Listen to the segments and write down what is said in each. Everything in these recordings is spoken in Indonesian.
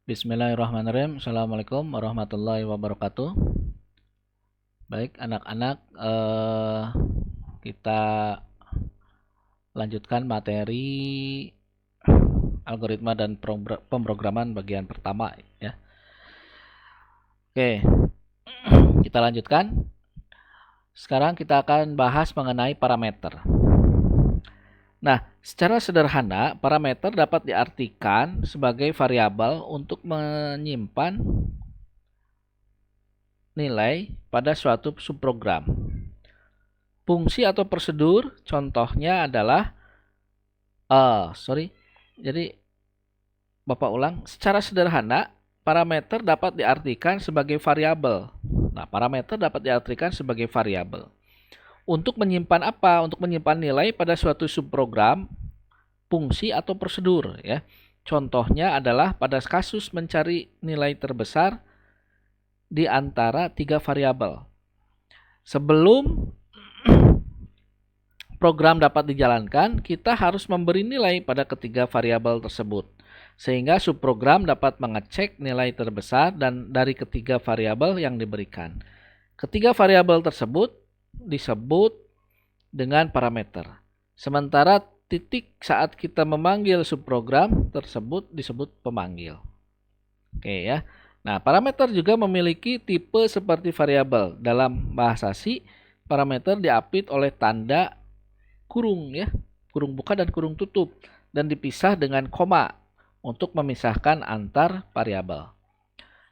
Bismillahirrahmanirrahim. Assalamualaikum warahmatullahi wabarakatuh. Baik, anak-anak, kita lanjutkan materi algoritma dan pemrograman bagian pertama ya. Oke, kita lanjutkan. Sekarang kita akan bahas mengenai parameter. Nah, secara sederhana, parameter dapat diartikan sebagai variabel untuk menyimpan nilai pada suatu subprogram. Fungsi atau prosedur contohnya adalah jadi Bapak ulang, secara sederhana parameter dapat diartikan sebagai variabel. Nah, parameter dapat diartikan sebagai variabel. Untuk menyimpan apa? Untuk menyimpan nilai pada suatu subprogram, fungsi atau prosedur ya. Contohnya adalah pada kasus mencari nilai terbesar di antara 3 variabel. Sebelum program dapat dijalankan, kita harus memberi nilai pada ketiga variabel tersebut. Sehingga subprogram dapat mengecek nilai terbesar dan dari ketiga variabel yang diberikan. Ketiga variabel tersebut disebut dengan parameter. Sementara titik saat kita memanggil subprogram tersebut disebut pemanggil. Oke ya. Nah, parameter juga memiliki tipe seperti variabel. Dalam bahasa C, parameter diapit oleh tanda kurung ya, kurung buka dan kurung tutup, dan dipisah dengan koma untuk memisahkan antar variabel.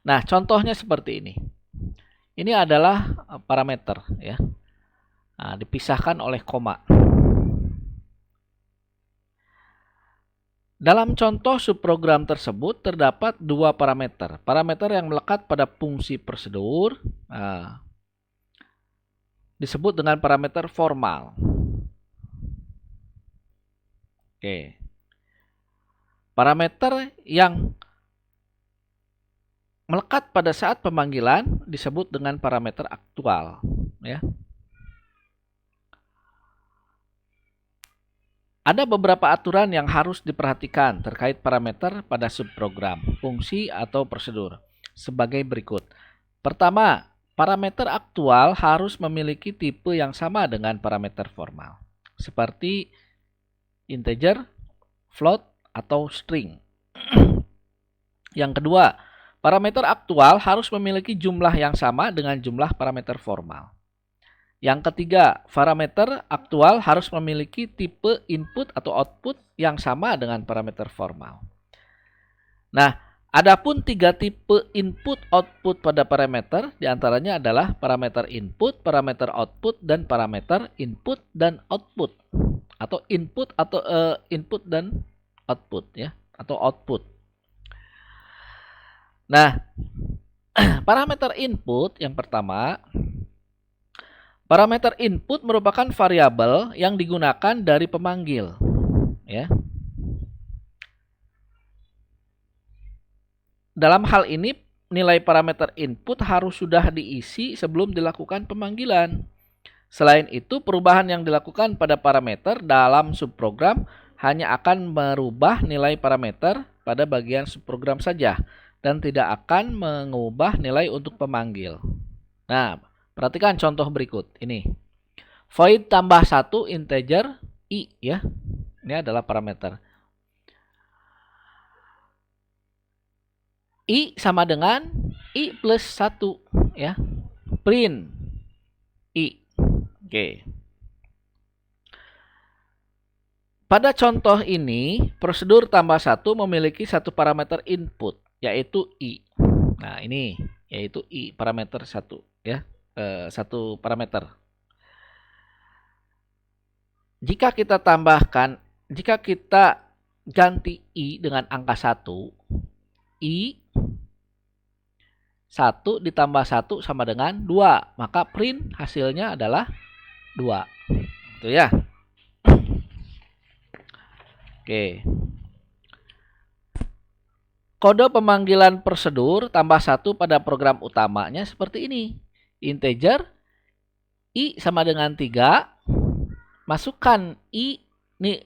Nah, contohnya seperti ini. Ini adalah parameter ya. Nah, dipisahkan oleh koma. Dalam contoh subprogram tersebut terdapat 2 parameter. Parameter yang melekat pada fungsi prosedur disebut dengan parameter formal. Oke. Parameter yang melekat pada saat pemanggilan disebut dengan parameter aktual, ya. Ada beberapa aturan yang harus diperhatikan terkait parameter pada subprogram, fungsi atau prosedur sebagai berikut. Pertama, parameter aktual harus memiliki tipe yang sama dengan parameter formal, seperti integer, float, atau string. Yang kedua, parameter aktual harus memiliki jumlah yang sama dengan jumlah parameter formal. Yang ketiga, parameter aktual harus memiliki tipe input atau output yang sama dengan parameter formal. Nah, adapun 3 tipe input output pada parameter diantaranya adalah parameter input, parameter output, dan parameter input dan output. Atau input atau input dan output ya, atau output. Nah, parameter input yang pertama, parameter input merupakan variabel yang digunakan dari pemanggil, ya. Dalam hal ini, nilai parameter input harus sudah diisi sebelum dilakukan pemanggilan. Selain itu, perubahan yang dilakukan pada parameter dalam subprogram hanya akan merubah nilai parameter pada bagian subprogram saja dan tidak akan mengubah nilai untuk pemanggil. Nah, perhatikan contoh berikut ini. Void tambah 1 integer i ya. Ini adalah parameter. I sama dengan i plus 1 ya. Print i. Oke. Pada contoh ini, prosedur tambah 1 memiliki satu parameter input yaitu i. Nah, ini yaitu i parameter 1 ya. Satu parameter. Jika kita tambahkan, jika kita ganti i dengan angka 1, i 1 ditambah 1 sama dengan 2, maka print hasilnya adalah 2. Itu ya. Oke. Kode pemanggilan prosedur tambah 1 pada program utamanya seperti ini. Integer i sama dengan 3, masukkan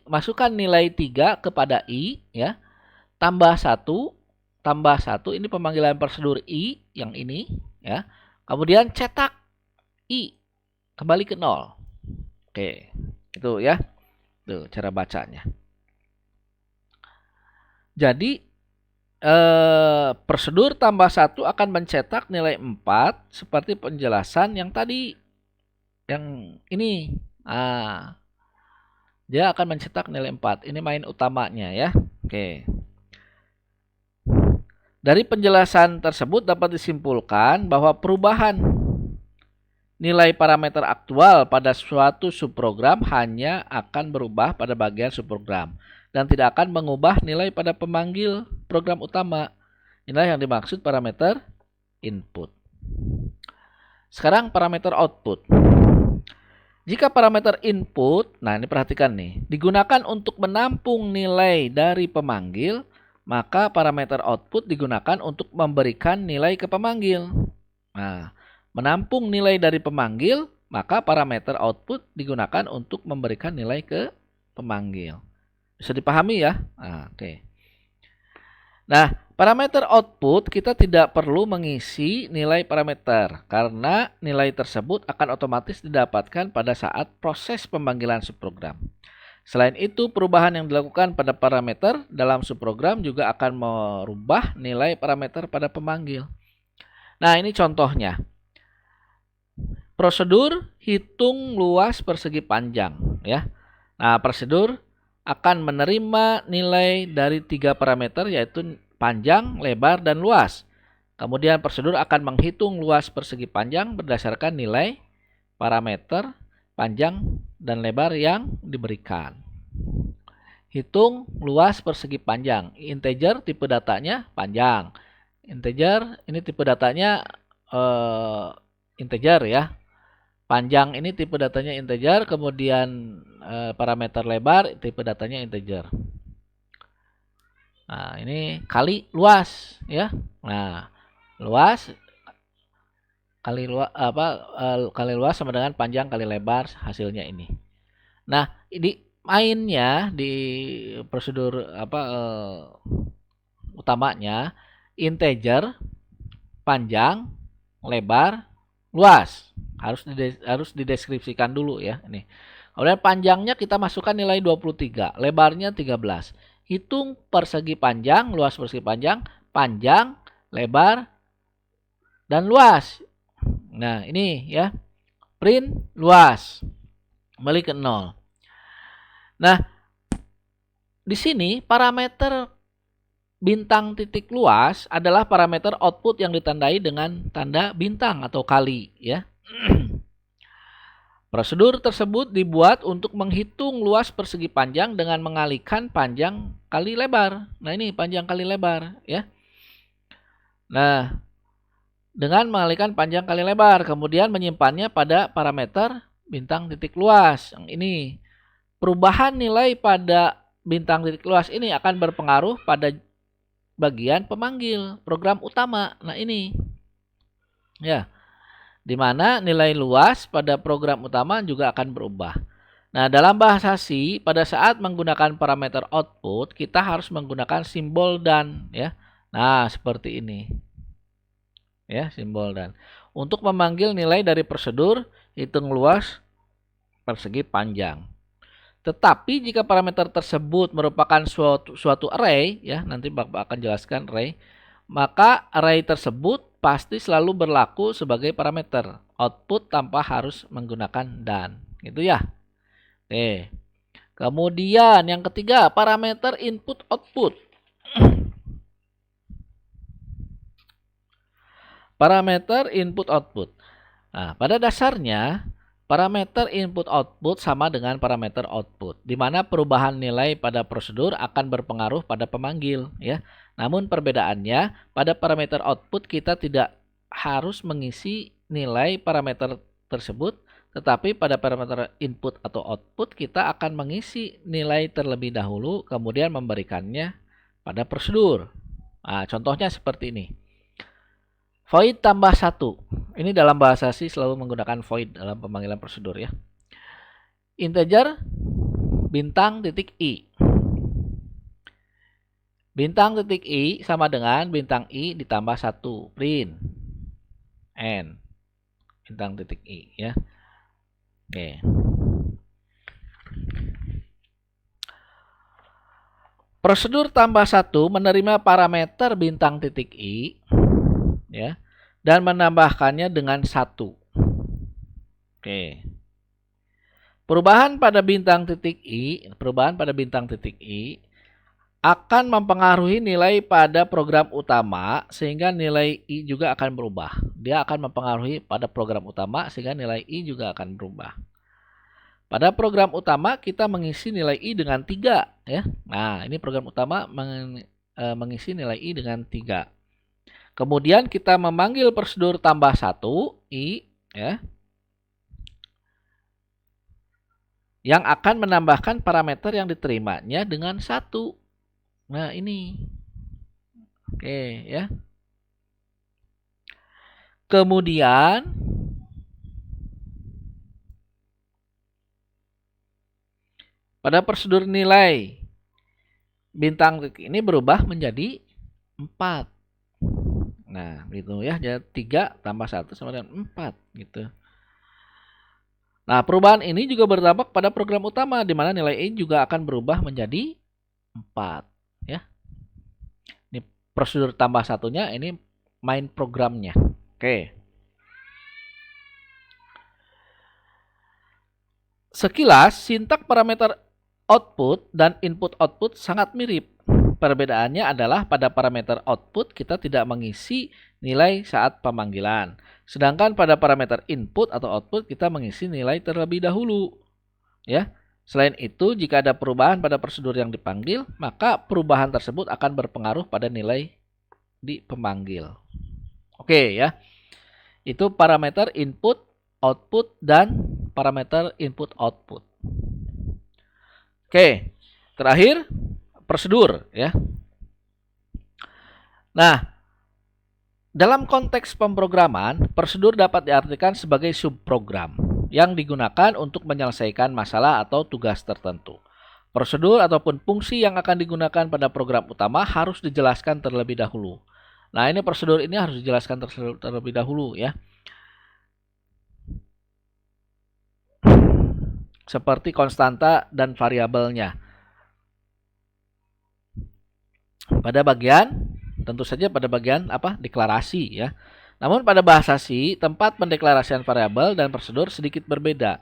masukkan nilai 3 kepada i ya, tambah 1 tambah 1, ini pemanggilan prosedur I yang ini ya. Kemudian cetak I kembali ke 0. Oke, itu ya. Tuh cara bacanya. Jadi prosedur tambah 1 akan mencetak nilai 4 seperti penjelasan yang tadi. Yang ini. Dia akan mencetak nilai 4. Ini main utamanya ya. Oke. Dari penjelasan tersebut dapat disimpulkan bahwa perubahan nilai parameter aktual pada suatu subprogram hanya akan berubah pada bagian subprogram dan tidak akan mengubah nilai pada pemanggil program utama. Inilah yang dimaksud parameter input. Sekarang parameter output. Jika parameter input, nah ini perhatikan nih, digunakan untuk menampung nilai dari pemanggil, maka parameter output digunakan untuk memberikan nilai ke pemanggil. Nah, menampung nilai dari pemanggil, maka parameter output digunakan untuk memberikan nilai ke pemanggil. Bisa dipahami ya? Nah, oke. Nah, parameter output kita tidak perlu mengisi nilai parameter karena nilai tersebut akan otomatis didapatkan pada saat proses pemanggilan subprogram. Selain itu, perubahan yang dilakukan pada parameter dalam subprogram juga akan merubah nilai parameter pada pemanggil. Nah, ini contohnya. Prosedur hitung luas persegi panjang ya. Nah, prosedur akan menerima nilai dari 3 parameter yaitu panjang, lebar, dan luas. Kemudian prosedur akan menghitung luas persegi panjang berdasarkan nilai parameter panjang dan lebar yang diberikan. Hitung luas persegi panjang. Integer tipe datanya panjang. Integer ini tipe datanya integer ya. Panjang ini tipe datanya integer, kemudian parameter lebar tipe datanya integer. Nah, ini kali luas ya. Nah, luas kali luas sama dengan panjang kali lebar, hasilnya ini. Nah, ini mainnya di prosedur utamanya integer, panjang, lebar, luas. Harus dideskripsikan dulu ya ini. Kemudian panjangnya kita masukkan nilai 23, lebarnya 13. Hitung persegi panjang, luas persegi panjang, panjang, lebar, dan luas. Nah, ini ya. Print luas. Kembali ke 0. Nah, di sini parameter bintang titik luas adalah parameter output yang ditandai dengan tanda bintang atau kali ya. Prosedur tersebut dibuat untuk menghitung luas persegi panjang dengan mengalihkan panjang kali lebar. Nah, ini panjang kali lebar ya. Nah, dengan mengalihkan panjang kali lebar, kemudian menyimpannya pada parameter bintang titik luas. Yang ini perubahan nilai pada bintang titik luas ini akan berpengaruh pada bagian pemanggil program utama. Nah, ini ya, di mana nilai luas pada program utama juga akan berubah. Nah, dalam bahasa C, pada saat menggunakan parameter output, kita harus menggunakan simbol dan ya. Nah, seperti ini. Ya, simbol dan. Untuk memanggil nilai dari prosedur hitung luas persegi panjang. Tetapi jika parameter tersebut merupakan suatu array, ya, nanti Bapak akan jelaskan array, maka array tersebut pasti selalu berlaku sebagai parameter output tanpa harus menggunakan dan. Gitu ya. Oke. Kemudian yang ketiga, parameter input output. Parameter input output. Nah, pada dasarnya parameter input output sama dengan parameter output, di mana perubahan nilai pada prosedur akan berpengaruh pada pemanggil ya. Namun perbedaannya pada parameter output kita tidak harus mengisi nilai parameter tersebut, tetapi pada parameter input atau output kita akan mengisi nilai terlebih dahulu kemudian memberikannya pada prosedur. Nah, contohnya seperti ini. Void tambah 1. Ini dalam bahasa C selalu menggunakan void dalam pemanggilan prosedur ya. Integer bintang titik I. Bintang titik I sama dengan bintang I ditambah 1. Print. N. Bintang titik I ya. Oke. Prosedur tambah 1 menerima parameter bintang titik I ya, dan menambahkannya dengan 1. Oke. Perubahan pada bintang titik I akan mempengaruhi nilai pada program utama sehingga nilai I juga akan berubah. Dia akan mempengaruhi pada program utama sehingga nilai I juga akan berubah. Pada program utama kita mengisi nilai I dengan 3 ya. Nah, ini program utama mengisi nilai I dengan 3. Kemudian kita memanggil prosedur tambah 1 I ya, yang akan menambahkan parameter yang diterimanya dengan 1. Nah, ini. Oke, ya. Kemudian pada prosedur nilai bintang titik ini berubah menjadi 4. Nah, gitu ya. Jadi 3 tambah 1 sama dengan 4 gitu. Nah, perubahan ini juga berdampak pada program utama di mana nilai I juga akan berubah menjadi 4 ya. Ini prosedur tambah satunya, ini main programnya. Oke. Sekilas sintak parameter output dan input-output sangat mirip. Perbedaannya adalah pada parameter output kita tidak mengisi nilai saat pemanggilan. Sedangkan pada parameter input atau output kita mengisi nilai terlebih dahulu. Ya. Selain itu, jika ada perubahan pada prosedur yang dipanggil, maka perubahan tersebut akan berpengaruh pada nilai di pemanggil. Oke ya. Itu parameter input, output, dan parameter input-output. Oke, terakhir prosedur ya. Nah, dalam konteks pemrograman, prosedur dapat diartikan sebagai subprogram yang digunakan untuk menyelesaikan masalah atau tugas tertentu. Prosedur ataupun fungsi yang akan digunakan pada program utama harus dijelaskan terlebih dahulu. Nah, ini prosedur ini harus dijelaskan terlebih dahulu ya. Seperti konstanta dan variabelnya. Pada bagian, tentu saja pada bagian deklarasi ya. Namun pada bahasa C, tempat pendeklarasian variabel dan prosedur sedikit berbeda.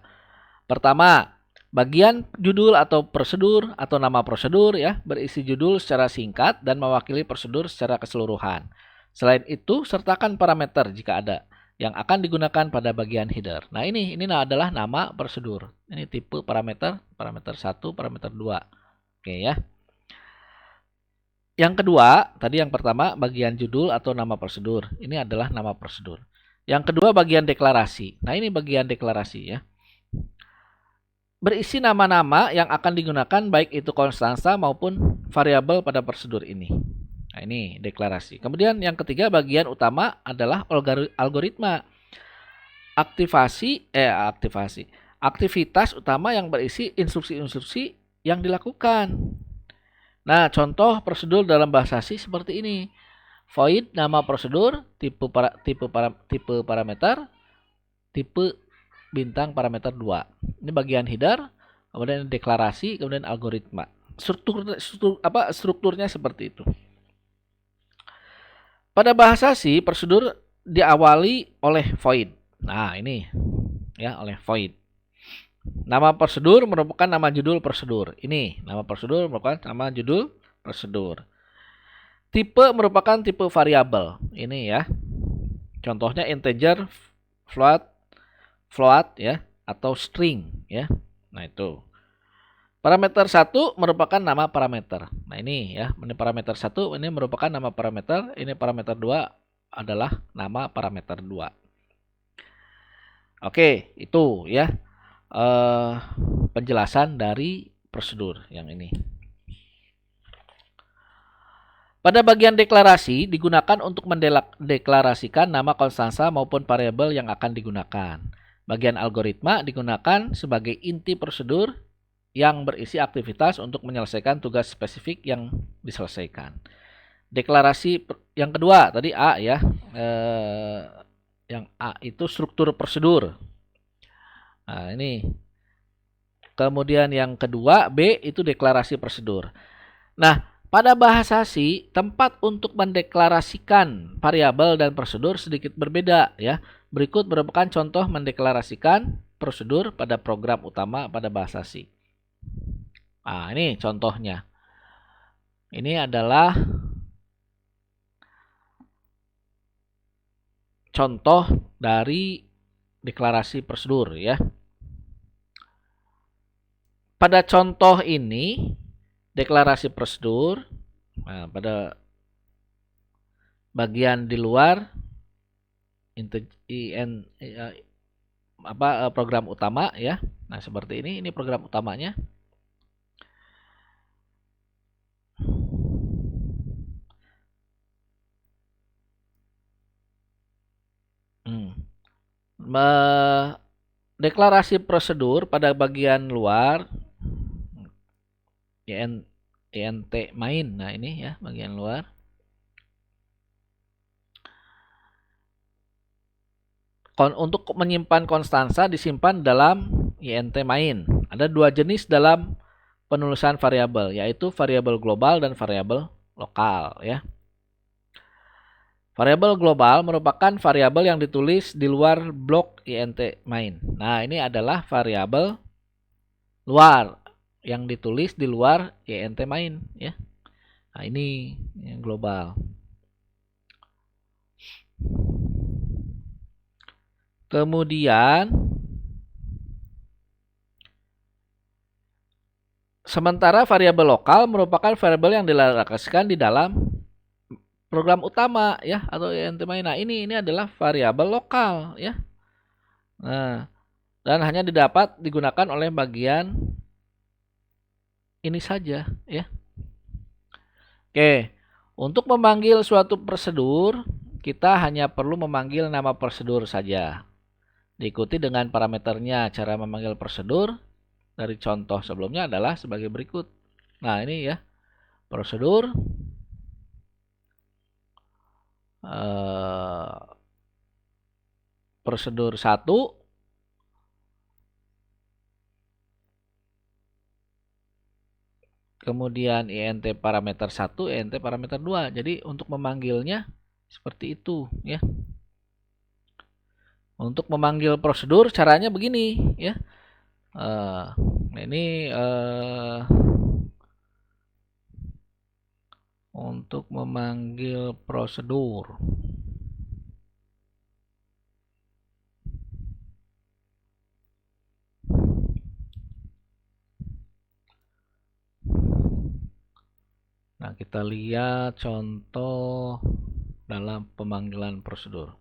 Pertama, bagian judul atau prosedur atau nama prosedur ya berisi judul secara singkat dan mewakili prosedur secara keseluruhan. Selain itu, sertakan parameter jika ada yang akan digunakan pada bagian header. Nah, ini adalah nama prosedur. Ini tipe parameter 1, parameter 2. Oke ya. Yang kedua, tadi yang pertama bagian judul atau nama prosedur. Ini adalah nama prosedur. Yang kedua bagian deklarasi. Nah, ini bagian deklarasi ya. Berisi nama-nama yang akan digunakan baik itu konstansa maupun variabel pada prosedur ini. Nah, ini deklarasi. Kemudian yang ketiga bagian utama adalah algoritma. Aktivitas utama yang berisi instruksi-instruksi yang dilakukan. Nah, contoh prosedur dalam bahasa C seperti ini. Void nama prosedur, tipe parameter, tipe bintang parameter 2. Ini bagian header, kemudian deklarasi, kemudian algoritma. Strukturnya seperti itu. Pada bahasa C, prosedur diawali oleh void. Nah, ini ya, oleh void. Nama prosedur merupakan nama judul prosedur. Ini nama prosedur merupakan nama judul prosedur. Tipe merupakan tipe variabel. Ini ya. Contohnya integer, float ya, atau string ya. Nah, itu. Parameter 1 merupakan nama parameter. Nah, ini ya, ini parameter 1 ini merupakan nama parameter, ini parameter 2 adalah nama parameter 2. Oke, itu ya. Penjelasan dari prosedur yang ini. Pada bagian deklarasi digunakan untuk mendeklarasikan nama konstansa maupun variabel yang akan digunakan. Bagian algoritma digunakan sebagai inti prosedur yang berisi aktivitas untuk menyelesaikan tugas spesifik yang diselesaikan. Deklarasi yang kedua tadi A ya. Yang A itu struktur prosedur. Nah, ini. Kemudian yang kedua B itu deklarasi prosedur. Nah, pada bahasa C, tempat untuk mendeklarasikan variabel dan prosedur sedikit berbeda ya. Berikut merupakan contoh mendeklarasikan prosedur pada program utama pada bahasa C. Nah, ini contohnya. Ini adalah contoh dari deklarasi prosedur ya. Pada contoh ini deklarasi prosedur, nah, pada bagian di luar program utama ya. Nah, seperti ini program utamanya. Deklarasi prosedur pada bagian luar int main. Nah, ini ya bagian luar. Untuk menyimpan konstansa disimpan dalam int main. Ada dua jenis dalam penulisan variabel, yaitu variabel global dan variabel lokal ya. Variabel global merupakan variabel yang ditulis di luar blok int main. Nah, ini adalah variabel luar yang ditulis di luar int main ya. Nah, ini yang global. Kemudian sementara variabel lokal merupakan variabel yang dilokasikan di dalam program utama ya atau int main. Nah, ini adalah variabel lokal ya. Nah, dan hanya dapat digunakan oleh bagian ini saja ya. Oke, untuk memanggil suatu prosedur kita hanya perlu memanggil nama prosedur saja. Diikuti dengan parameternya. Cara memanggil prosedur dari contoh sebelumnya adalah sebagai berikut. Nah, ini ya prosedur prosedur 1 kemudian int parameter 1 int parameter 2. Jadi untuk memanggilnya seperti itu ya. Untuk memanggil prosedur caranya begini ya. Ini untuk memanggil prosedur. Nah, kita lihat contoh dalam pemanggilan prosedur.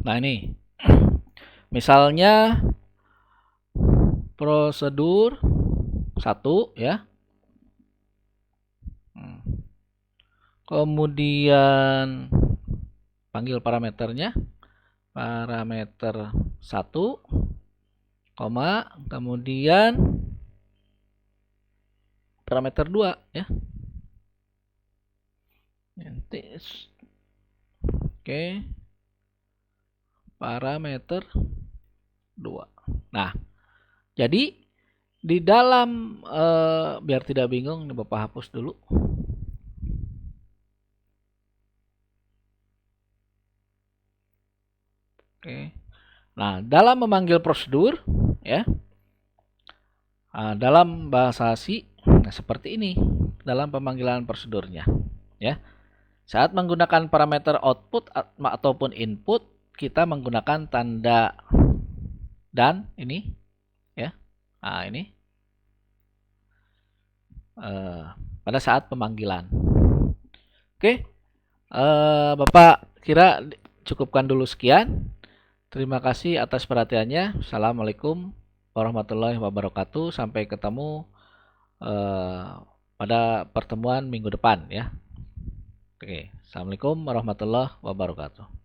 Nah, ini misalnya prosedur 1 ya. Kemudian panggil parameternya. Parameter 1, kemudian parameter 2 ya. Oke. Parameter 2. Nah, jadi di dalam biar tidak bingung, Bapak hapus dulu. Oke. Nah, dalam memanggil prosedur ya. Dalam bahasa C seperti ini dalam pemanggilan prosedurnya ya. Saat menggunakan parameter output ataupun input kita menggunakan tanda dan ini ya. Nah, ini pada saat pemanggilan. Oke, Bapak kira cukupkan dulu sekian. Terima kasih atas perhatiannya. Assalamualaikum warahmatullahi wabarakatuh. Sampai ketemu eh, pada pertemuan minggu depan ya. Oke, Assalamualaikum warahmatullahi wabarakatuh.